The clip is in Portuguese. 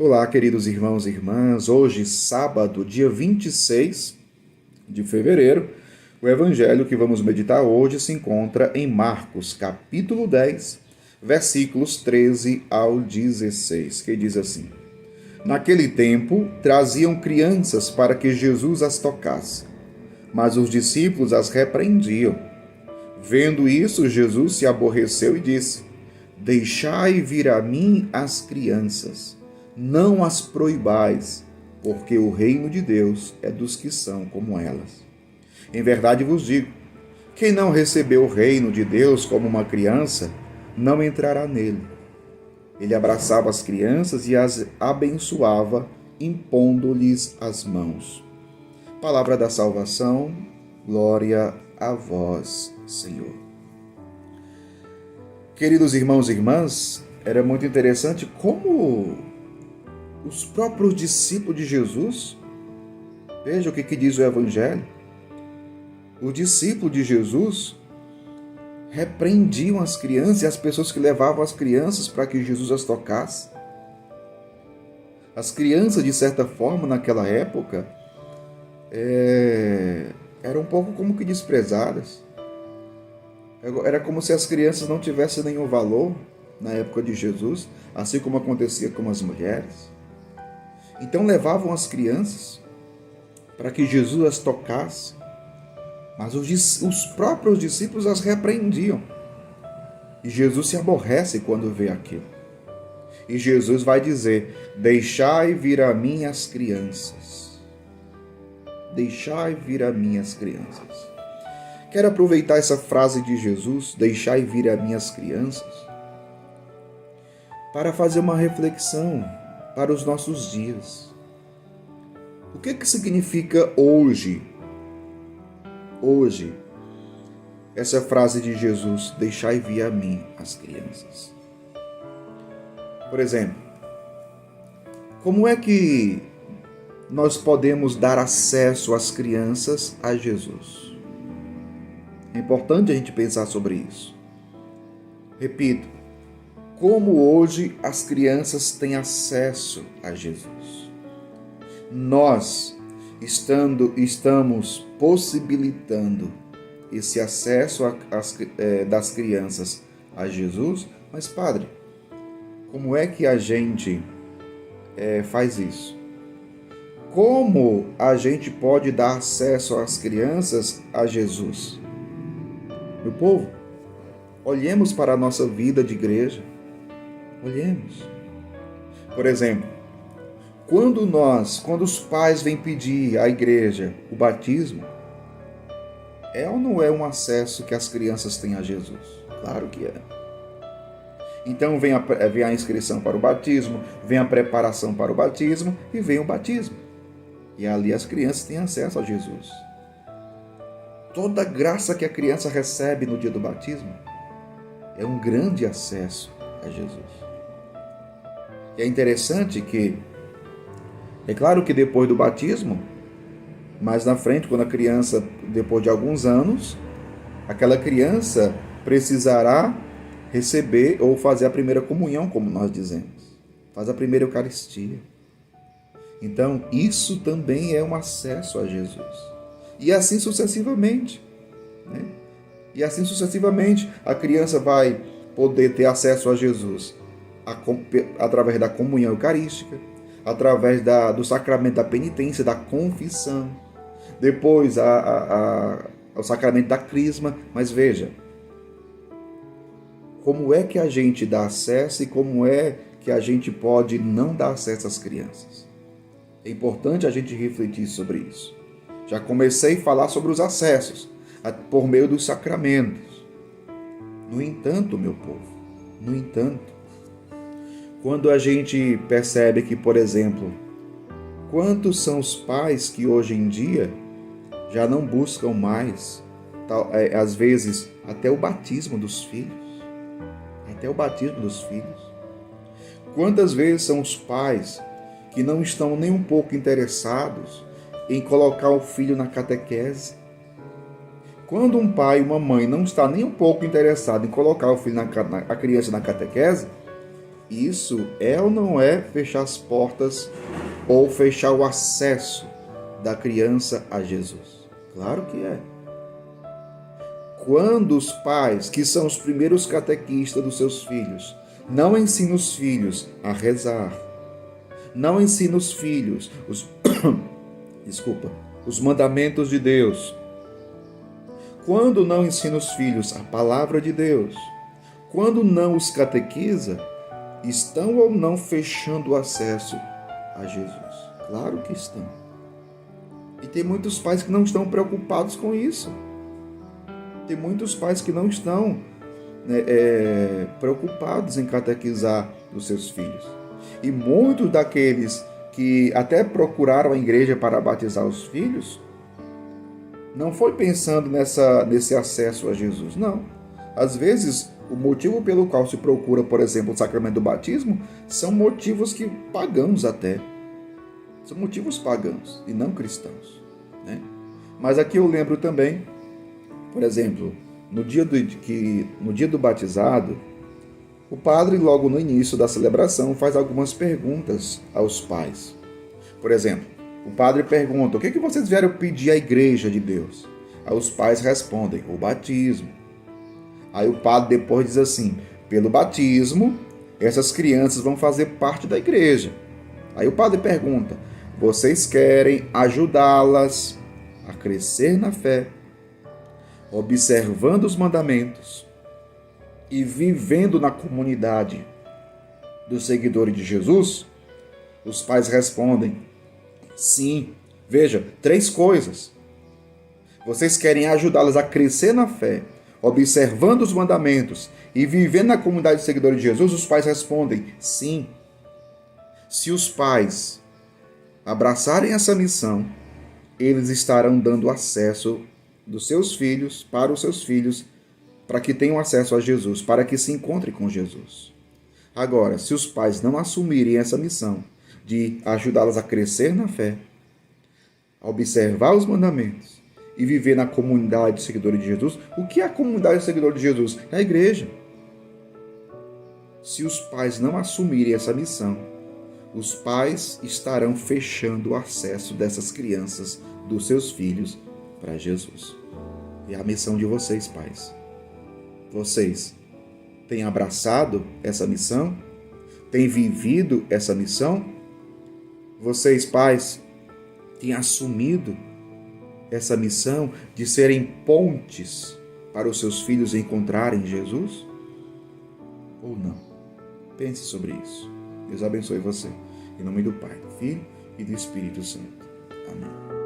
Olá, queridos irmãos e irmãs. Hoje, sábado, dia 26 de fevereiro, o evangelho que vamos meditar hoje se encontra em Marcos, capítulo 10, versículos 13 ao 16, que diz assim: Naquele tempo, traziam crianças para que Jesus as tocasse, mas os discípulos as repreendiam. Vendo isso, Jesus se aborreceu e disse: Deixai vir a mim as crianças, não as proibais, porque o reino de Deus é dos que são como elas. Em verdade vos digo, quem não recebeu o reino de Deus como uma criança, não entrará nele. Ele abraçava as crianças e as abençoava, impondo-lhes as mãos. Palavra da salvação, glória a vós, Senhor. Queridos irmãos e irmãs, era muito interessante como os próprios discípulos de Jesus, veja o que diz o Evangelho, os discípulos de Jesus repreendiam as crianças e as pessoas que levavam as crianças para que Jesus as tocasse. As crianças, de certa forma, naquela época, eram um pouco como que desprezadas. Era como se as crianças não tivessem nenhum valor na época de Jesus, assim como acontecia com as mulheres. Então levavam as crianças para que Jesus as tocasse, mas os próprios discípulos as repreendiam. E Jesus se aborrece quando vê aquilo. E Jesus vai dizer: Deixai vir a mim as crianças. Deixai vir a mim as crianças. Quero aproveitar essa frase de Jesus, deixai vir a mim as crianças, para fazer uma reflexão para os nossos dias. O que significa hoje? Hoje, essa frase de Jesus, deixai vir a mim as crianças. Por exemplo, como é que nós podemos dar acesso às crianças a Jesus? É importante a gente pensar sobre isso. Repito, como hoje as crianças têm acesso a Jesus? Nós estamos possibilitando esse acesso das crianças a Jesus, mas padre, como é que a gente faz isso? Como a gente pode dar acesso às crianças a Jesus? Meu povo, olhemos para a nossa vida de igreja. Olhemos. Por exemplo, quando os pais vêm pedir à igreja o batismo, é ou não é um acesso que as crianças têm a Jesus? Claro que é. Então vem a inscrição para o batismo, vem a preparação para o batismo e vem o batismo. E ali as crianças têm acesso a Jesus. Toda a graça que a criança recebe no dia do batismo é um grande acesso a Jesus. E é interessante que, é claro que depois do batismo, mais na frente, quando a criança, depois de alguns anos, aquela criança precisará receber ou fazer a primeira comunhão, como nós dizemos. Faz a primeira Eucaristia. Então, isso também é um acesso a Jesus. E assim sucessivamente. Né? E assim sucessivamente, a criança vai poder ter acesso a Jesus através da comunhão eucarística, através do sacramento da penitência, da confissão, depois o sacramento da crisma. Mas veja, como é que a gente dá acesso e como é que a gente pode não dar acesso às crianças? É importante a gente refletir sobre isso. Já comecei a falar sobre os acessos por meio dos sacramentos. No entanto, meu povo, quando a gente percebe que, por exemplo, quantos são os pais que hoje em dia já não buscam mais, às vezes, até o batismo dos filhos? Quantas vezes são os pais que não estão nem um pouco interessados em colocar o filho na catequese? Quando um pai e uma mãe não está nem um pouco interessado em colocar o filho a criança na catequese, Isso é ou não é fechar as portas ou fechar o acesso da criança a Jesus? Claro que é. Quando os pais, que são os primeiros catequistas dos seus filhos, não ensinam os filhos a rezar, não ensinam os filhos os mandamentos de Deus, quando não ensina os filhos a palavra de Deus, quando não os catequiza, estão ou não fechando o acesso a Jesus? Claro que estão. E tem muitos pais que não estão preocupados com isso. Tem muitos pais que não estão preocupados em catequizar os seus filhos. E muitos daqueles que até procuraram a igreja para batizar os filhos, não foi pensando nesse acesso a Jesus, não. Às vezes, o motivo pelo qual se procura, por exemplo, o sacramento do batismo, são motivos que pagãos até. São motivos pagãos e não cristãos, né? Mas aqui eu lembro também, por exemplo, no dia do batizado, o padre, logo no início da celebração, faz algumas perguntas aos pais. Por exemplo, o padre pergunta: o que vocês vieram pedir à igreja de Deus? Aí os pais respondem: o batismo. Aí o padre depois diz assim: pelo batismo, essas crianças vão fazer parte da igreja. Aí o padre pergunta: vocês querem ajudá-las a crescer na fé, observando os mandamentos e vivendo na comunidade dos seguidores de Jesus? Os pais respondem: sim. Veja, 3 coisas. Vocês querem ajudá-las a crescer na fé, observando os mandamentos e vivendo na comunidade dos seguidores de Jesus? Os pais respondem: sim. Se os pais abraçarem essa missão, eles estarão dando acesso dos seus filhos para os seus filhos, para que tenham acesso a Jesus, para que se encontrem com Jesus. Agora, se os pais não assumirem essa missão de ajudá-las a crescer na fé, a observar os mandamentos e viver na comunidade de seguidores de Jesus, o que é a comunidade de seguidores de Jesus? É a igreja. Se os pais não assumirem essa missão, os pais estarão fechando o acesso dessas crianças, dos seus filhos, para Jesus. E a missão de vocês, pais. Vocês têm abraçado essa missão? Têm vivido essa missão? Vocês, pais, têm assumido essa missão de serem pontes para os seus filhos encontrarem Jesus? Ou não? Pense sobre isso. Deus abençoe você. Em nome do Pai, do Filho e do Espírito Santo. Amém.